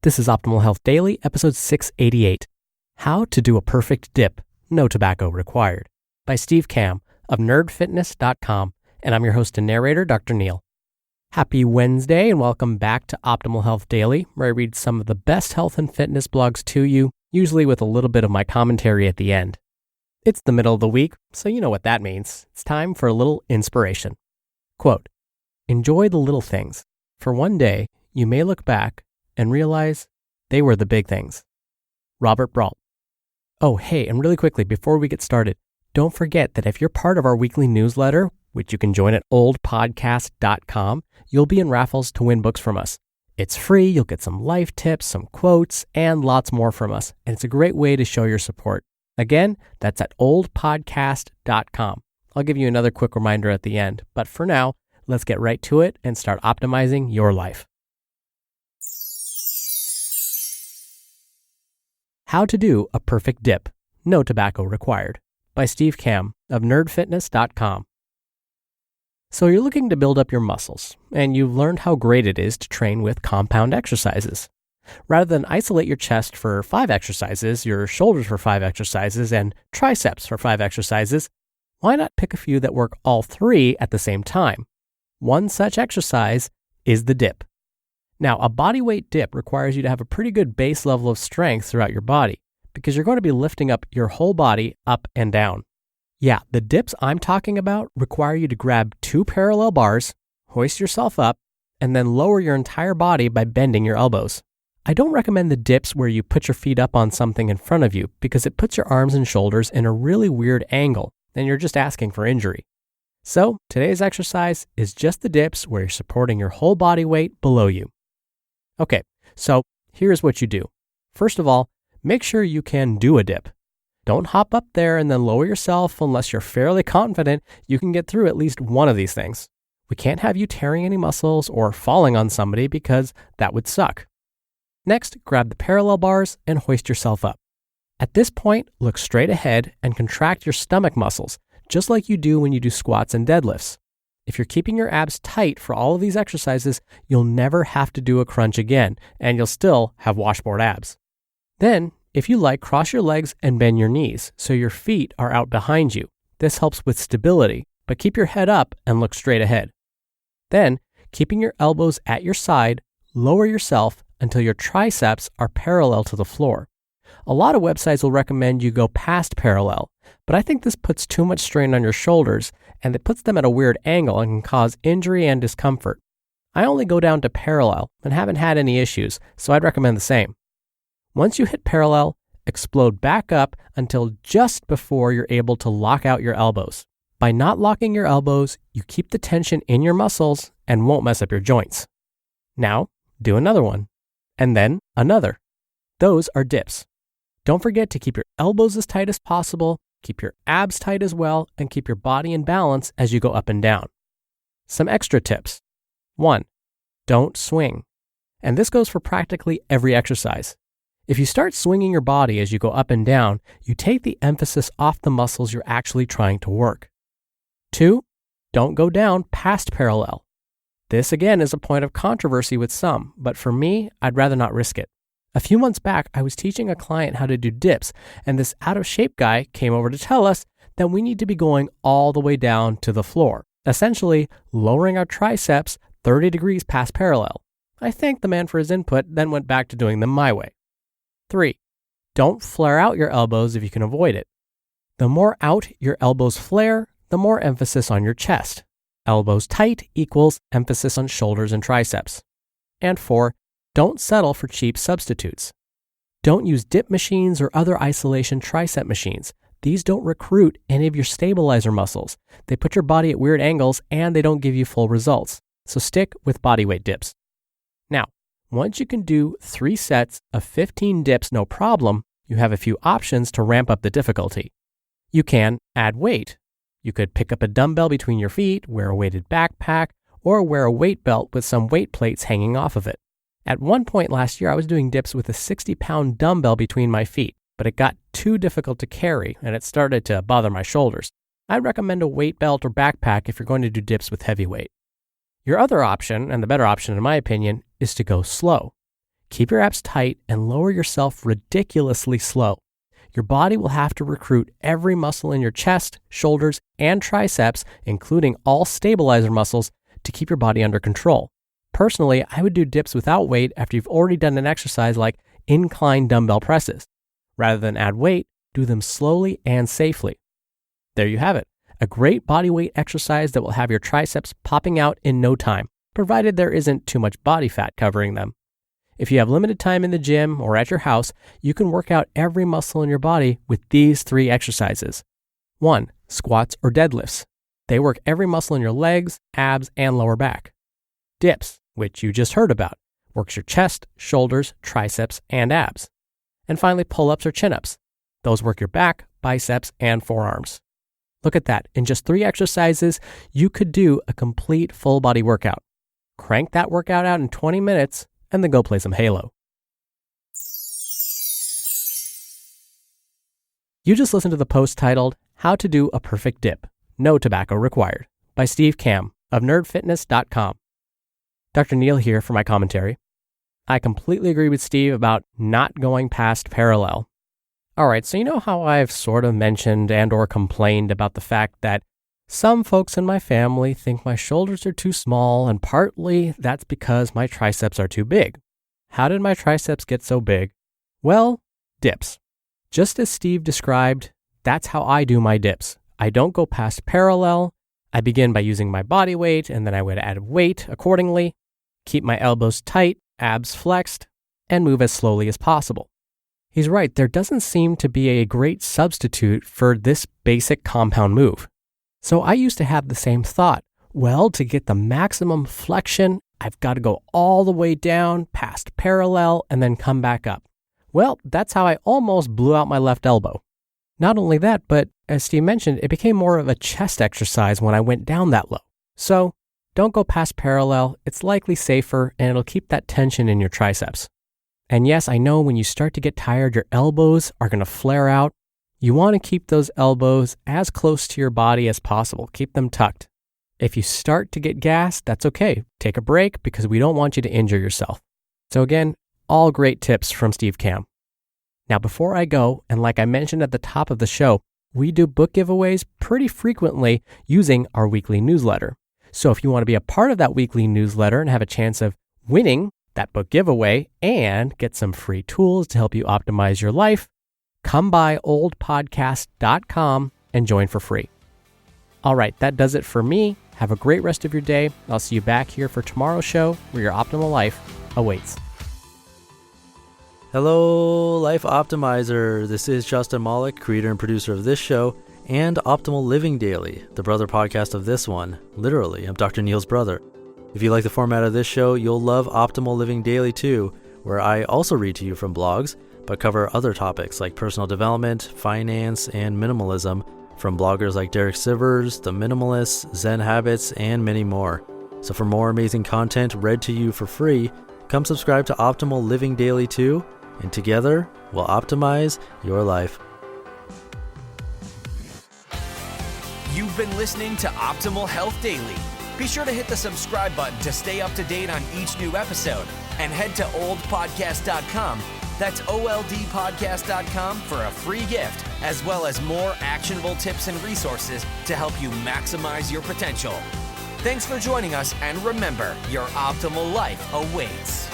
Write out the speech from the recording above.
This is Optimal Health Daily, episode 688, How to Do a Perfect Dip, No Tobacco Required, by Steve Kamb of nerdfitness.com, and I'm your host and narrator, Dr. Neal. Happy Wednesday, and welcome back to Optimal Health Daily, where I read some of the best health and fitness blogs to you, usually with a little bit of my commentary at the end. It's the middle of the week, so you know what that means. It's time for a little inspiration. Quote, "Enjoy the little things, for one day you may look back and realize they were the big things." Robert Brault. Oh, hey, and really quickly, before we get started, don't forget that if you're part of our weekly newsletter, which you can join at oldpodcast.com, you'll be in raffles to win books from us. It's free, you'll get some life tips, some quotes, and lots more from us, and it's a great way to show your support. Again, that's at oldpodcast.com. I'll give you another quick reminder at the end, but for now, let's get right to it and start optimizing your life. How to Do a Perfect Dip, No Tobacco Required, by Steve Kamb of nerdfitness.com. So you're looking to build up your muscles, and you've learned how great it is to train with compound exercises. Rather than isolate your chest for 5 exercises, your shoulders for 5 exercises, and triceps for 5 exercises, why not pick a few that work all 3 at the same time? One such exercise is the dip. Now, a bodyweight dip requires you to have a pretty good base level of strength throughout your body because you're going to be lifting up your whole body up and down. Yeah, the dips I'm talking about require you to grab 2 parallel bars, hoist yourself up, and then lower your entire body by bending your elbows. I don't recommend the dips where you put your feet up on something in front of you because it puts your arms and shoulders in a really weird angle, and you're just asking for injury. So, today's exercise is just the dips where you're supporting your whole body weight below you. Okay, so here's what you do. First of all, make sure you can do a dip. Don't hop up there and then lower yourself unless you're fairly confident you can get through at least one of these things. We can't have you tearing any muscles or falling on somebody because that would suck. Next, grab the parallel bars and hoist yourself up. At this point, look straight ahead and contract your stomach muscles, just like you do when you do squats and deadlifts. If you're keeping your abs tight for all of these exercises, you'll never have to do a crunch again, and you'll still have washboard abs. Then, if you like, cross your legs and bend your knees so your feet are out behind you. This helps with stability, but keep your head up and look straight ahead. Then, keeping your elbows at your side, lower yourself until your triceps are parallel to the floor. A lot of websites will recommend you go past parallel, but I think this puts too much strain on your shoulders and it puts them at a weird angle and can cause injury and discomfort. I only go down to parallel and haven't had any issues, so I'd recommend the same. Once you hit parallel, explode back up until just before you're able to lock out your elbows. By not locking your elbows, you keep the tension in your muscles and won't mess up your joints. Now, do another one, and then another. Those are dips. Don't forget to keep your elbows as tight as possible, keep your abs tight as well, and keep your body in balance as you go up and down. Some extra tips. 1. Don't swing. And this goes for practically every exercise. If you start swinging your body as you go up and down, you take the emphasis off the muscles you're actually trying to work. 2. Don't go down past parallel. This again is a point of controversy with some, but for me, I'd rather not risk it. A few months back, I was teaching a client how to do dips, and this out-of-shape guy came over to tell us that we need to be going all the way down to the floor, essentially lowering our triceps 30 degrees past parallel. I thanked the man for his input, then went back to doing them my way. 3. Don't flare out your elbows if you can avoid it. The more out your elbows flare, the more emphasis on your chest. Elbows tight equals emphasis on shoulders and triceps. And 4. Don't settle for cheap substitutes. Don't use dip machines or other isolation tricep machines. These don't recruit any of your stabilizer muscles. They put your body at weird angles and they don't give you full results. So stick with bodyweight dips. Now, once you can do 3 sets of 15 dips no problem, you have a few options to ramp up the difficulty. You can add weight. You could pick up a dumbbell between your feet, wear a weighted backpack, or wear a weight belt with some weight plates hanging off of it. At one point last year, I was doing dips with a 60-pound dumbbell between my feet, but it got too difficult to carry and it started to bother my shoulders. I'd recommend a weight belt or backpack if you're going to do dips with heavy weight. Your other option, and the better option in my opinion, is to go slow. Keep your abs tight and lower yourself ridiculously slow. Your body will have to recruit every muscle in your chest, shoulders, and triceps, including all stabilizer muscles, to keep your body under control. Personally, I would do dips without weight after you've already done an exercise like incline dumbbell presses. Rather than add weight, do them slowly and safely. There you have it, a great body weight exercise that will have your triceps popping out in no time, provided there isn't too much body fat covering them. If you have limited time in the gym or at your house, you can work out every muscle in your body with these 3 exercises. 1. Squats or deadlifts. They work every muscle in your legs, abs, and lower back. Dips, which you just heard about, works your chest, shoulders, triceps, and abs. And finally, pull-ups or chin-ups. Those work your back, biceps, and forearms. Look at that. In just 3 exercises, you could do a complete full body workout. Crank that workout out in 20 minutes and then go play some Halo. You just listened to the post titled, How to Do a Perfect Dip, No Tobacco Required, by Steve Kamb of nerdfitness.com. Dr. Neal here for my commentary. I completely agree with Steve about not going past parallel. All right, so you know how I've sort of mentioned and or complained about the fact that some folks in my family think my shoulders are too small, and partly that's because my triceps are too big. How did my triceps get so big? Well, dips. Just as Steve described, that's how I do my dips. I don't go past parallel. I begin by using my body weight, and then I would add weight accordingly, keep my elbows tight, abs flexed, and move as slowly as possible. He's right, there doesn't seem to be a great substitute for this basic compound move. So I used to have the same thought. Well, to get the maximum flexion, I've got to go all the way down past parallel and then come back up. Well, that's how I almost blew out my left elbow. Not only that, but as Steve mentioned, it became more of a chest exercise when I went down that low. So don't go past parallel. It's likely safer and it'll keep that tension in your triceps. And yes, I know when you start to get tired, your elbows are going to flare out. You want to keep those elbows as close to your body as possible. Keep them tucked. If you start to get gassed, that's okay. Take a break because we don't want you to injure yourself. So again, all great tips from Steve Kamb. Now, before I go, and like I mentioned at the top of the show, we do book giveaways pretty frequently using our weekly newsletter. So if you want to be a part of that weekly newsletter and have a chance of winning that book giveaway and get some free tools to help you optimize your life, come by oldpodcast.com and join for free. All right, that does it for me. Have a great rest of your day. I'll see you back here for tomorrow's show where your optimal life awaits. Hello, Life Optimizer. This is Justin Malik, creator and producer of this show and Optimal Living Daily, the brother podcast of this one. Literally, I'm Dr. Neal's brother. If you like the format of this show, you'll love Optimal Living Daily too, where I also read to you from blogs, but cover other topics like personal development, finance, and minimalism from bloggers like Derek Sivers, The Minimalists, Zen Habits, and many more. So for more amazing content read to you for free, come subscribe to Optimal Living Daily too, and together we'll optimize your life. You've been listening to Optimal Health Daily. Be sure to hit the subscribe button to stay up to date on each new episode, and head to oldpodcast.com. That's oldpodcast.com for a free gift, as well as more actionable tips and resources to help you maximize your potential. Thanks for joining us, and remember, your optimal life awaits.